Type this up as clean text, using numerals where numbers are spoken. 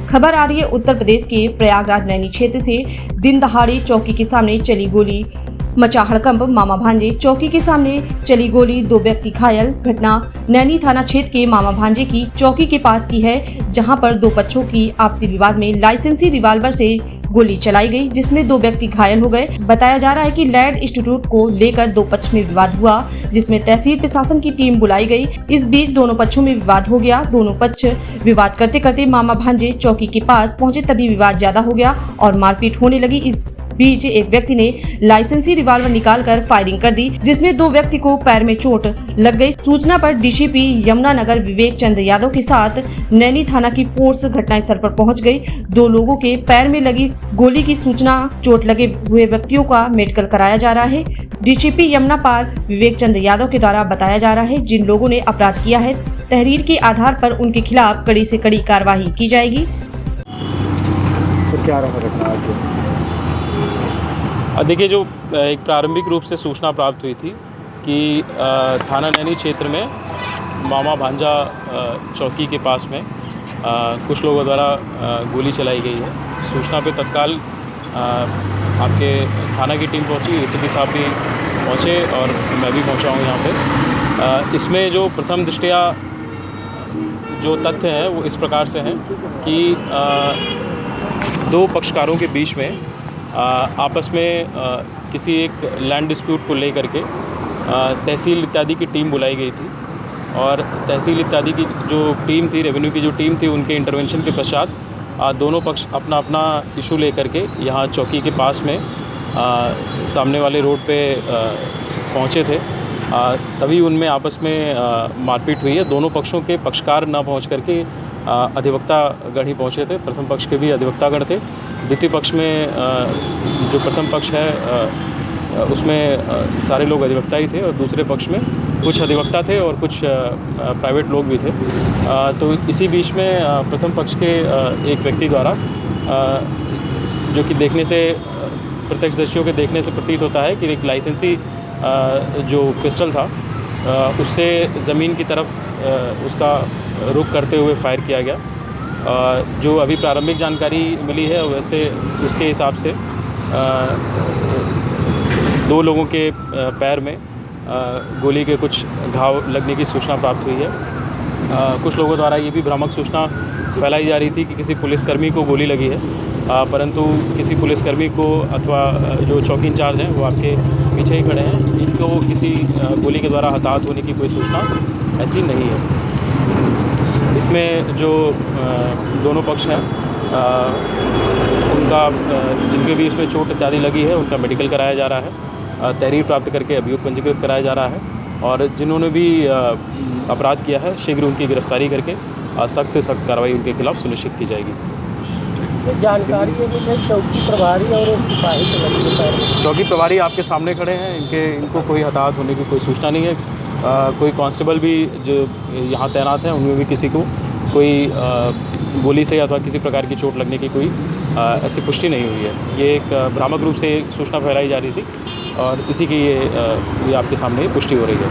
खबर आ रही है उत्तर प्रदेश के प्रयागराज नैनी क्षेत्र से। दिन दहाड़े चौकी के सामने चली गोली मचा हड़कंप। मामा भांजे चौकी के सामने चली गोली, 2 व्यक्ति घायल। घटना नैनी थाना क्षेत्र के मामा भांजे की चौकी के पास की है, जहां पर 2 पक्षों की आपसी विवाद में लाइसेंसी रिवाल्वर से गोली चलाई गई, जिसमें 2 व्यक्ति घायल हो गए। बताया जा रहा है कि लैंड इंस्टीट्यूट को लेकर 2 पक्ष में विवाद हुआ, जिसमें तहसील प्रशासन की टीम बुलाई गई। इस बीच दोनों पक्षों में विवाद हो गया। दोनों पक्ष विवाद करते करते मामा भांजे चौकी के पास पहुंचे, तभी विवाद ज्यादा हो गया और मारपीट होने लगी। इस बीच एक व्यक्ति ने लाइसेंसी रिवाल्वर निकालकर फायरिंग कर दी, जिसमें 2 व्यक्ति को पैर में चोट लग गई। सूचना पर डीसीपी यमुनानगर विवेक चंद्र यादव के साथ नैनी थाना की फोर्स घटनास्थल पर पहुंच गई। 2 लोगों के पैर में लगी गोली की सूचना, चोट लगे हुए व्यक्तियों का मेडिकल कराया जा रहा है। डीसीपी यमुना पार विवेक चंद्र यादव के द्वारा बताया जा रहा है, जिन लोगों ने अपराध किया है, तहरीर के आधार पर उनके खिलाफ कड़ी से कड़ी कार्रवाई की जाएगी। सर, क्या रहा घटना आज? देखिए, जो एक प्रारंभिक रूप से सूचना प्राप्त हुई थी कि थाना नैनी क्षेत्र में मामा भांजा चौकी के पास में कुछ लोगों द्वारा गोली चलाई गई है। सूचना पे तत्काल आपके थाना की टीम पहुंची, एसीपी साहब भी पहुंचे और मैं भी पहुंचा हूं यहाँ पे। इसमें जो प्रथम दृष्टया जो तथ्य हैं वो इस प्रकार से हैं कि 2 पक्षकारों के बीच में आपस में किसी एक लैंड डिस्प्यूट को लेकर के तहसील इत्यादि की टीम बुलाई गई थी और तहसील इत्यादि की जो टीम थी, रेवेन्यू की जो टीम थी, उनके इंटरवेंशन के पश्चात दोनों पक्ष अपना अपना इशू लेकर के यहाँ चौकी के पास में सामने वाले रोड पे पहुँचे थे। तभी उनमें आपस में मारपीट हुई है। दोनों पक्षों के पक्षकार न पहुँच करके अधिवक्ता गण ही पहुँचे थे। प्रथम पक्ष के भी अधिवक्ता गण थे। द्वितीय पक्ष में जो प्रथम पक्ष है उसमें सारे लोग अधिवक्ता ही थे और दूसरे पक्ष में कुछ अधिवक्ता थे और कुछ प्राइवेट लोग भी थे। तो इसी बीच में प्रथम पक्ष के एक व्यक्ति द्वारा, जो कि देखने से प्रत्यक्षदर्शियों के देखने से प्रतीत होता है कि एक लाइसेंसी जो पिस्टल था उससे ज़मीन की तरफ उसका रुख करते हुए फायर किया गया। जो अभी प्रारंभिक जानकारी मिली है वैसे उसके हिसाब से 2 लोगों के पैर में गोली के कुछ घाव लगने की सूचना प्राप्त हुई है। कुछ लोगों द्वारा ये भी भ्रामक सूचना फैलाई जा रही थी कि किसी पुलिसकर्मी को गोली लगी है, परंतु किसी पुलिसकर्मी को अथवा जो चौकी इंचार्ज हैं वो आपके पीछे ही खड़े हैं, इनको किसी गोली के द्वारा हताहत होने की कोई सूचना ऐसी नहीं है। इसमें जो दोनों पक्ष हैं उनका जिनके भी इसमें चोट इत्यादि लगी है उनका मेडिकल कराया जा रहा है। तहरीर प्राप्त करके अभियोग पंजीकृत कराया जा रहा है और जिन्होंने भी अपराध किया है शीघ्र उनकी गिरफ्तारी करके सख्त से सख्त कार्रवाई उनके खिलाफ सुनिश्चित की जाएगी। तो जानकारी है कि चौकी प्रभारी और एक सिपाही से लगी है। चौकी प्रभारी आपके सामने खड़े हैं, इनको कोई हताहत होने की कोई सूचना नहीं है। कोई कांस्टेबल भी जो यहाँ तैनात हैं उनमें भी किसी को कोई गोली से अथवा किसी प्रकार की चोट लगने की कोई ऐसी पुष्टि नहीं हुई है। ये एक भ्रामक रूप से सूचना फैलाई जा रही थी और इसी की ये आपके सामने पुष्टि हो रही है।